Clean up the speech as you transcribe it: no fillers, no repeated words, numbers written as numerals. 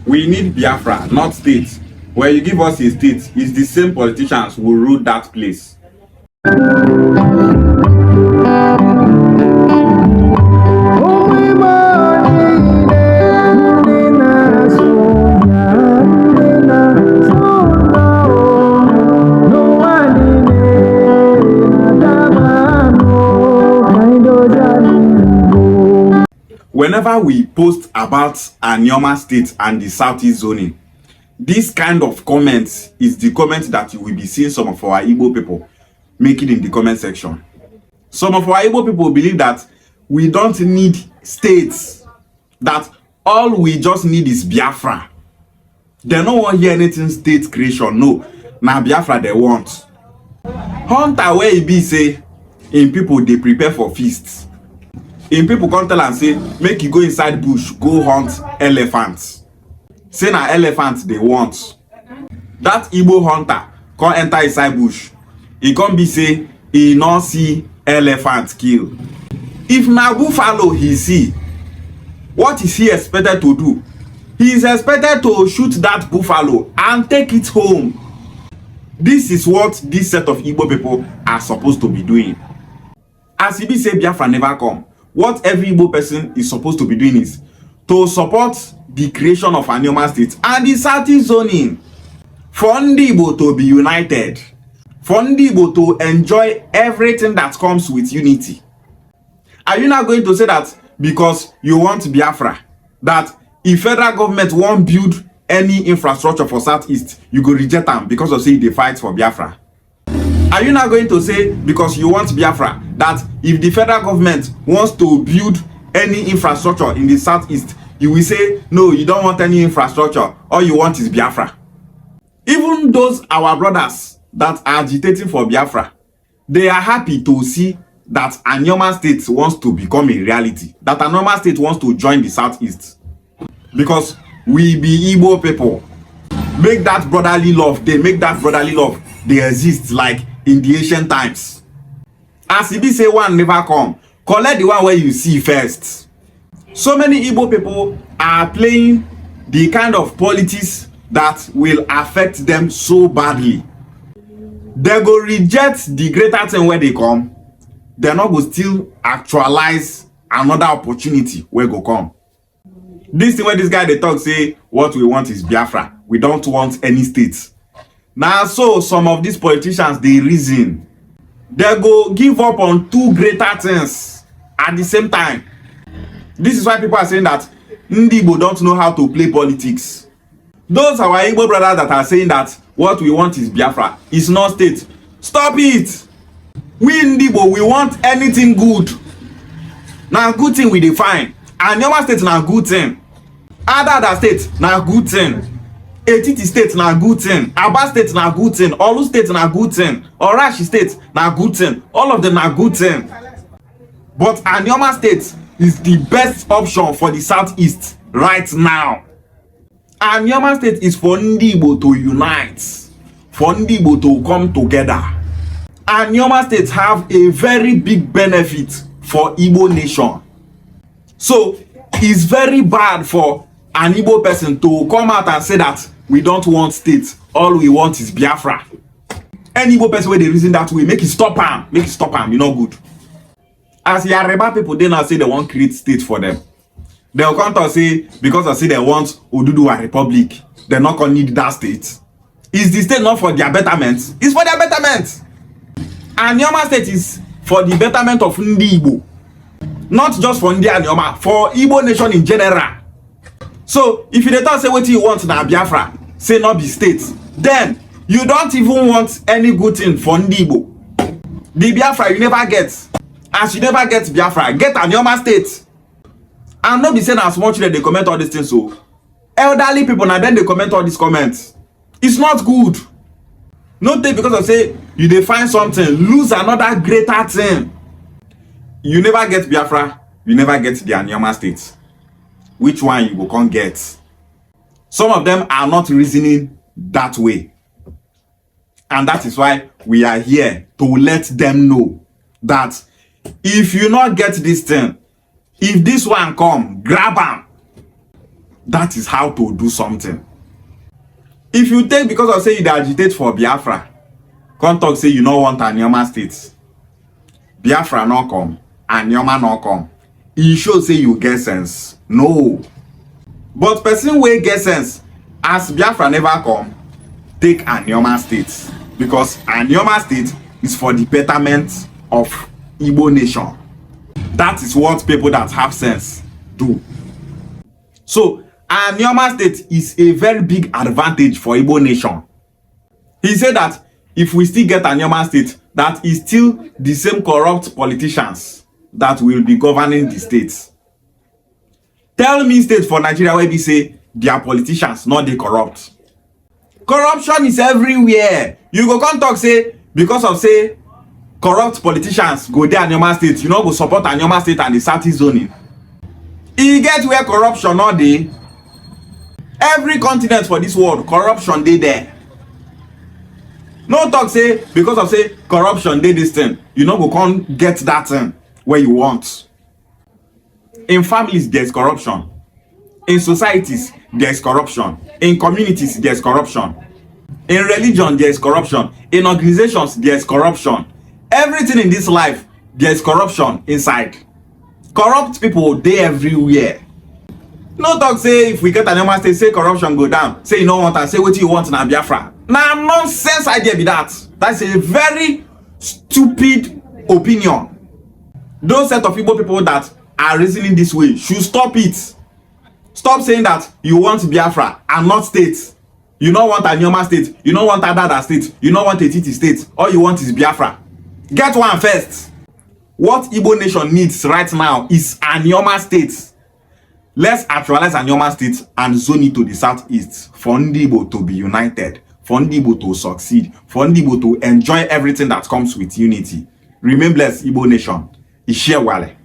We need Biafra, not state. When you give us a state, it's the same politicians who rule that place. Whenever we post about Anioma State and the Southeast zoning, this kind of comments is the comment that you will be seeing some of our Igbo people making in the comment section. Some of our Igbo people believe that we don't need states, that all we just need is Biafra. They don't want to hear anything state creation. No, now Biafra they want. Hunter where he be say, in people they prepare for feasts. In people come tell and say, make you go inside bush, go hunt elephants. Say na elephants they want. That Igbo hunter come enter inside bush. He come be say, he not see elephant kill. If na buffalo he see, what is he expected to do? He is expected to shoot that buffalo and take it home. This is what this set of Igbo people are supposed to be doing. As he be say Biafra never come, what every Igbo person is supposed to be doing is to support the creation of Anioma State and the Southeast zoning. For ndị Igbo to be united. For ndị Igbo to enjoy everything that comes with unity. Are you not going to say that because you want Biafra, that if federal government won't build any infrastructure for Southeast, you go reject them because of say they fight for Biafra? Are you not going to say because you want Biafra that if the federal government wants to build any infrastructure in the Southeast, you will say no, you don't want any infrastructure, all you want is Biafra? Even those our brothers that are agitating for Biafra, they are happy to see that Anioma State wants to become a reality, that Anioma State wants to join the Southeast, because we be Igbo people. Make that brotherly love, they exist like in the ancient times. As if say one never come, collect the one where you see first. So many Igbo people are playing the kind of politics that will affect them so badly. They go reject the greater thing where they come. They're not going to still actualize another opportunity where go come. This thing where this guy they talk say what we want is Biafra. We don't want any states. Now so some of these politicians they reason. They go give up on two greater things at the same time. This is why people are saying that ndị Igbo don't know how to play politics. Those are our Igbo brothers that are saying that what we want is Biafra. It's not state. Stop it. We ndị Igbo, we want anything good. Now good thing we define. Anioma State na good thing. Other state na good thing. Etiti State na good thing. Aba State na good thing. Olu State na good thing. Orashi State na good thing. All of them na good thing. But Anioma State is the best option for the Southeast right now. Anioma State is for ndị Igbo to unite, for ndị Igbo to come together. Anioma State have a very big benefit for Igbo nation. So it's very bad for an Igbo person to come out and say that we don't want states, all we want is Biafra. Any Igbo person where they reason that way, make it stop am, you know good. As Yoruba people, they now say they want create state for them. They'll come to say, because I say they want Oduduwa Republic, they're not gonna need that state. Is the state not for their betterment? It's for their betterment. And Anioma State is for the betterment of Ndi Igbo. Not just for Ndi Anioma, for Igbo nation in general. So, if you don't say what you want na Biafra, say not be state, then you don't even want any good thing for Ndi Igbo. The Biafra you never get. As you never get Biafra, get Anioma State. And not be saying as much that they comment all these things. So elderly people now then they comment all these comments. It's not good. Not that because of say you define something, lose another greater thing. You never get Biafra, you never get the Anioma State. Which one you go can't get? Some of them are not reasoning that way. And that is why we are here to let them know that if you not get this thing, if this one come, grab am. That is how to do something. If you take because of say you dey agitate for Biafra, come talk say you no want Anioma state, Biafra no come, Anioma no come, e show say you get sense. No. But person wey get sense, as Biafra never come, take Anioma state, because Anioma state is for the betterment of Igbo nation. That is what people that have sense do. So Anioma state is a very big advantage for Igbo nation. He said that if we still get Anioma state, that is still the same corrupt politicians that will be governing the states. Tell me state for Nigeria where they say their politicians not dey corrupt. Corruption is everywhere. You go come talk say because of say corrupt politicians go there Anioma state, you no go support Anioma state and the southeast zoning. E get where corruption no dey. Every continent for this world, corruption dey there. No talk say because of say corruption dey this thing, you no go come get that thing where you want. In families, there's corruption. In societies, there's corruption. In communities, there's corruption. In religion, there's corruption. In organizations, there's corruption. Everything in this life, there's corruption inside. Corrupt people, they everywhere. No talk say if we get an Anioma state, say corruption go down. Say you don't want and say what you want in Biafra. Nah, nonsense idea be that. That's a very stupid opinion. Those set of Igbo people that are reasoning this way should stop it. Stop saying that you want Biafra and not state. You don't want Anioma state. You don't want Adada state. You don't want Etiti state. All you want is Biafra. Get one first. What Igbo nation needs right now is Anioma state. Let's actualize Anioma state and zone it to the southeast for Ndi Igbo to be united, for Ndi Igbo to succeed, for Ndi Igbo to enjoy everything that comes with unity. Remain blessed, Igbo nation. Ishe wale.